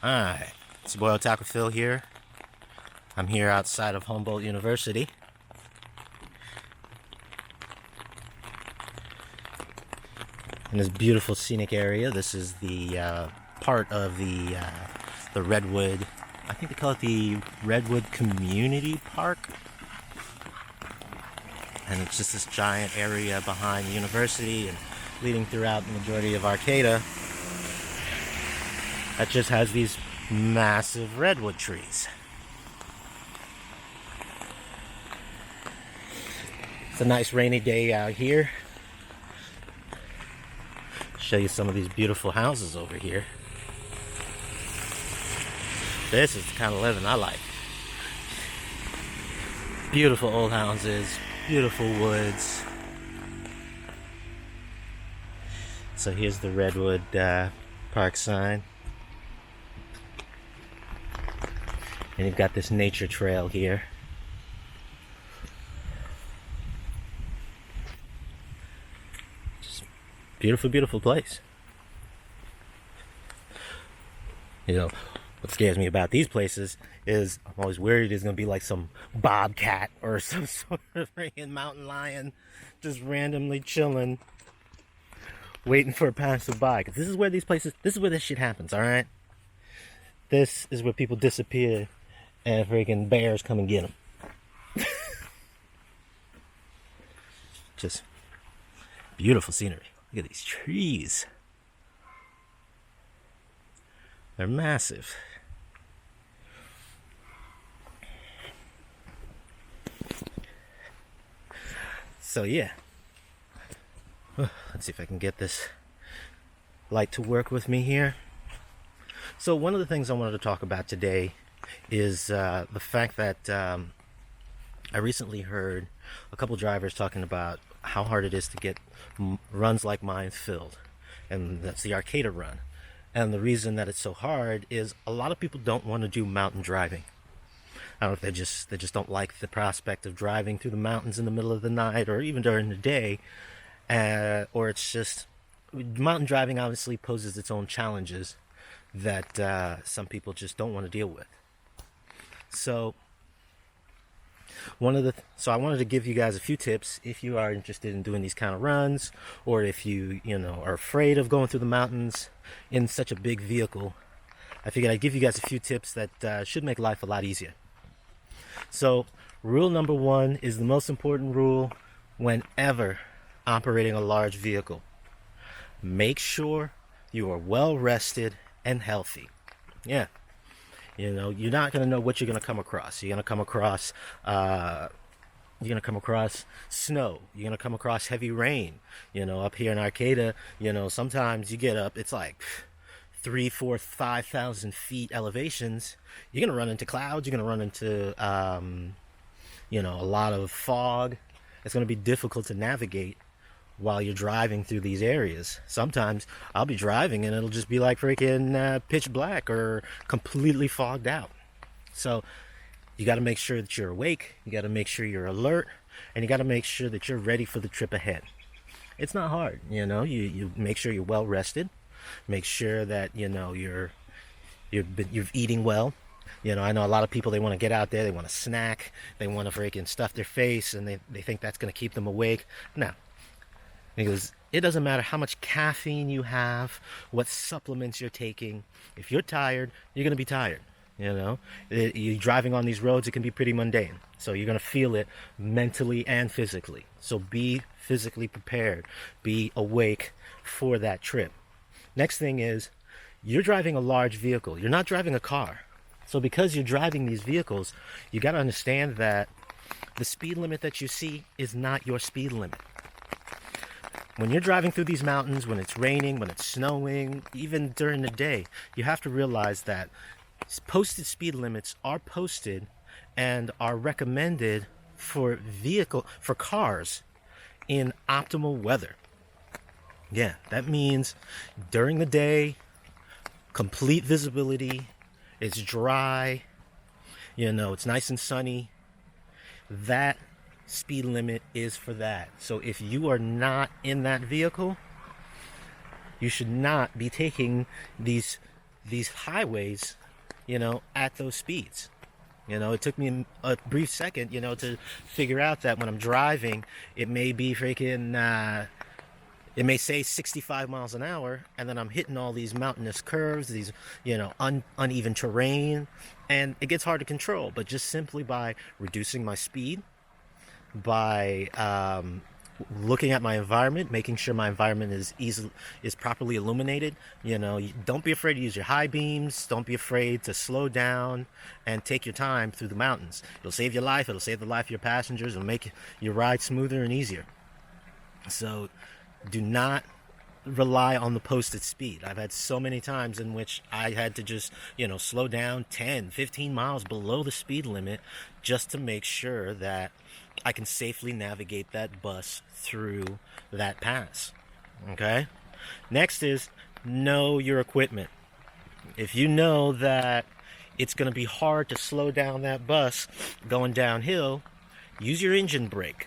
Alright, it's your boy Otaku Phil here. I'm here outside of Humboldt University. In this beautiful scenic area. This is the part of the Redwood, I think they call it the Redwood Community Park. And it's just this giant area behind the university and leading throughout the majority of Arcata that just has these massive redwood trees. It's a nice rainy day out here. Show you some of these beautiful houses over here. This is the kind of living I like. Beautiful old houses, beautiful woods. So here's the Redwood Park sign. And you've got this nature trail here. Just beautiful, beautiful place. You know, what scares me about these places is I'm always worried there's gonna be like some bobcat or some sort of freaking mountain lion just randomly chilling, waiting for a passerby. Because this is where these places, this is where this shit happens, alright? This is where people disappear and freaking bears come and get them. Just beautiful scenery. Look at these trees. They're massive. So yeah. Let's see if I can get this light to work with me here. So one of the things I wanted to talk about today is the fact that I recently heard a couple drivers talking about how hard it is to get runs like mine filled, and that's the Arcata run. And the reason that it's so hard is a lot of people don't want to do mountain driving. I don't know if they just don't like the prospect of driving through the mountains in the middle of the night or even during the day, or it's just mountain driving obviously poses its own challenges that some people just don't want to deal with. So I wanted to give you guys a few tips if you are interested in doing these kind of runs, or if you are afraid of going through the mountains in such a big vehicle. I figured I'd give you guys a few tips that should make life a lot easier. So rule number one is the most important rule whenever operating a large vehicle. Make sure you are well rested and healthy. Yeah. You're not going to know what you're going to come across. You're going to come across snow. You're going to come across heavy rain. Up here in Arcata, sometimes you get up, it's like 3, 4, 5,000 feet elevations. You're going to run into clouds. You're going to run into, a lot of fog. It's going to be difficult to navigate while you're driving through these areas. Sometimes I'll be driving and it'll just be like freaking pitch black or completely fogged out. So you got to make sure that you're awake, you got to make sure you're alert, and you got to make sure that you're ready for the trip ahead. It's not hard, you make sure you're well rested, make sure that you're eating well. I know a lot of people, they want to get out there, they want to snack, they want to freaking stuff their face, and they think that's going to keep them awake. No. Because it doesn't matter how much caffeine you have, what supplements you're taking. If you're tired, you're going to be tired. You're driving on these roads, it can be pretty mundane. So you're going to feel it mentally and physically. So be physically prepared. Be awake for that trip. Next thing is, you're driving a large vehicle. You're not driving a car. So because you're driving these vehicles, you got to understand that the speed limit that you see is not your speed limit. When you're driving through these mountains, when it's raining, when it's snowing, even during the day, you have to realize that posted speed limits are posted and are recommended for cars in optimal weather. Yeah, that means during the day, complete visibility, it's dry, it's nice and sunny. That speed limit is for that. So if you are not in that vehicle, you should not be taking these these highways, at those speeds. It took me a brief second, to figure out that when I'm driving, it may be freaking, it may say 65 miles an hour, and then I'm hitting all these mountainous curves, these, uneven terrain, and it gets hard to control. But just simply by reducing my speed, by looking at my environment, making sure my environment is properly illuminated. Don't be afraid to use your high beams. Don't be afraid to slow down and take your time through the mountains. It'll save your life. It'll save the life of your passengers. It'll make your ride smoother and easier. So do not rely on the posted speed. I've had so many times in which I had to just, slow down 10, 15 miles below the speed limit just to make sure that I can safely navigate that bus through that pass. Okay? Next is know your equipment. If you know that it's going to be hard to slow down that bus going downhill, use your engine brake.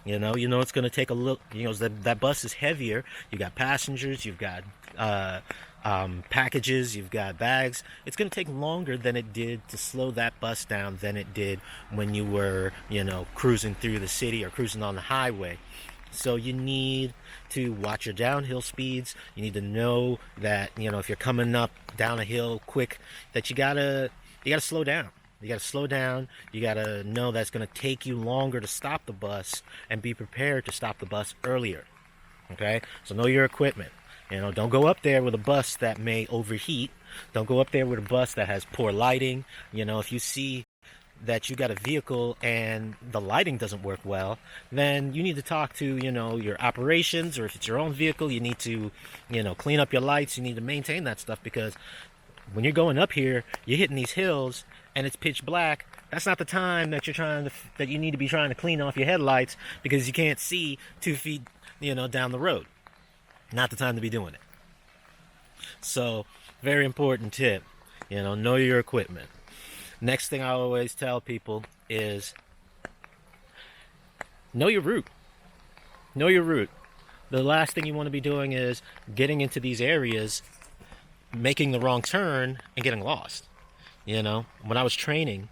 It's going to take a little, that bus is heavier. You got passengers, you've got packages, you've got bags. It's going to take longer than it did to slow that bus down than it did when you were, cruising through the city or cruising on the highway. So you need to watch your downhill speeds. You need to know that, if you're coming up down a hill quick, that you gotta slow down. You got to slow down. You got to know that's going to take you longer to stop the bus, and be prepared to stop the bus earlier. Okay? So know your equipment. Don't go up there with a bus that may overheat. Don't go up there with a bus that has poor lighting. If you see that you got a vehicle and the lighting doesn't work well, then you need to talk to, your operations, or if it's your own vehicle, you need to, clean up your lights. You need to maintain that stuff, because when you're going up here, you're hitting these hills and it's pitch black. That's not the time that that you need to be trying to clean off your headlights, because you can't see 2 feet, down the road. Not the time to be doing it. So, very important tip, know your equipment. Next thing I always tell people is know your route. Know your route. The last thing you want to be doing is getting into these areas, making the wrong turn and getting lost. When I was training,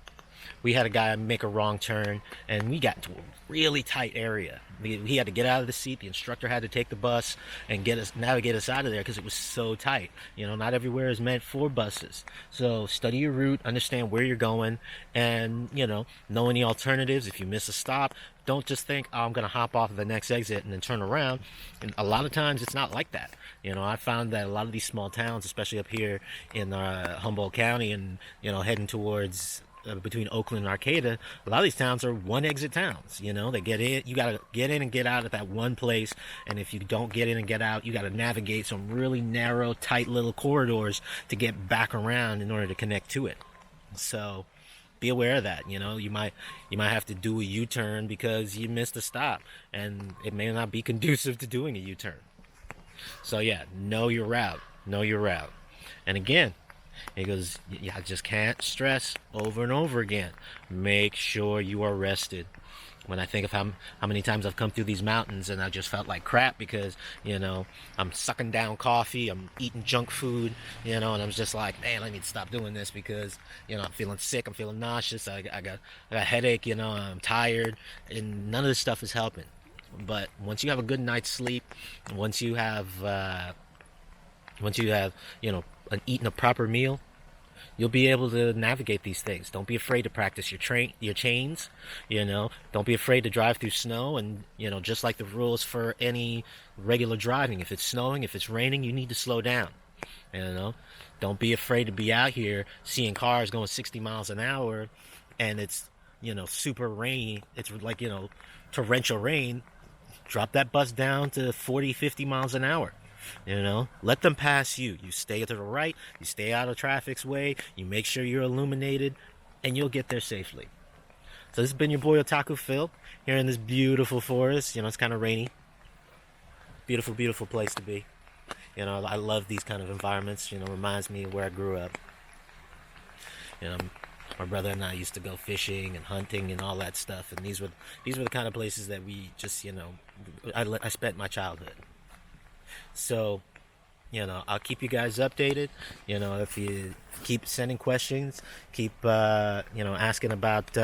we had a guy make a wrong turn, and we got to a really tight area. He had to get out of the seat. The instructor had to take the bus and navigate us out of there, because it was so tight. Not everywhere is meant for buses. So study your route, understand where you're going, and, know any alternatives. If you miss a stop, don't just think, oh, I'm going to hop off of the next exit and then turn around. And a lot of times it's not like that. I found that a lot of these small towns, especially up here in Humboldt County and, heading towards between Oakland and Arcata, a lot of these towns are one exit towns. They get in, you got to get in and get out at that one place. And if you don't get in and get out, you got to navigate some really narrow, tight little corridors to get back around in order to connect to it. So be aware of that. You might have to do a U-turn because you missed a stop, and it may not be conducive to doing a U-turn. So yeah, know your route. And again, it goes, I just can't stress over and over again, make sure you are rested. When I think of how many times I've come through these mountains and I just felt like crap because, I'm sucking down coffee, I'm eating junk food, and I'm just like, man, I need to stop doing this because, I'm feeling sick, I'm feeling nauseous, I got a headache, I'm tired, and none of this stuff is helping. But once you have a good night's sleep, once you have eaten a proper meal, you'll be able to navigate these things. Don't be afraid to practice your chains. Don't be afraid to drive through snow. And just like the rules for any regular driving, if it's snowing, if it's raining, you need to slow down. Don't be afraid to be out here seeing cars going 60 miles an hour, and it's super rainy. It's like torrential rain. Drop that bus down to 40, 50 miles an hour. Let them pass you. You stay to the right, you stay out of traffic's way, you make sure you're illuminated, and you'll get there safely. So this has been your boy Otaku Phil, here in this beautiful forest. It's kind of rainy. Beautiful, beautiful place to be. I love these kind of environments. Reminds me of where I grew up. My brother and I used to go fishing and hunting and all that stuff, and these were the kind of places that we just I spent my childhood. So I'll keep you guys updated. If you keep sending questions, keep asking about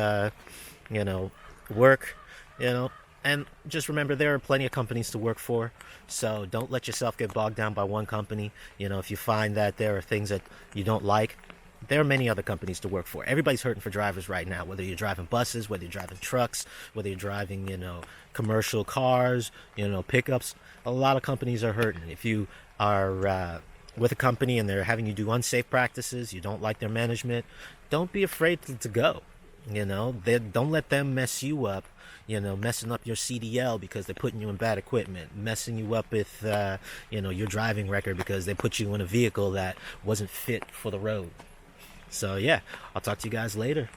you know work, you know, and just remember there are plenty of companies to work for. So don't let yourself get bogged down by one company. If you find that there are things that you don't like, there are many other companies to work for. Everybody's hurting for drivers right now, whether you're driving buses, whether you're driving trucks, whether you're driving, commercial cars, pickups. A lot of companies are hurting. If you are with a company and they're having you do unsafe practices, you don't like their management, don't be afraid to go. Don't let them mess you up, messing up your CDL because they're putting you in bad equipment, messing you up with, your driving record because they put you in a vehicle that wasn't fit for the road. So, yeah, I'll talk to you guys later.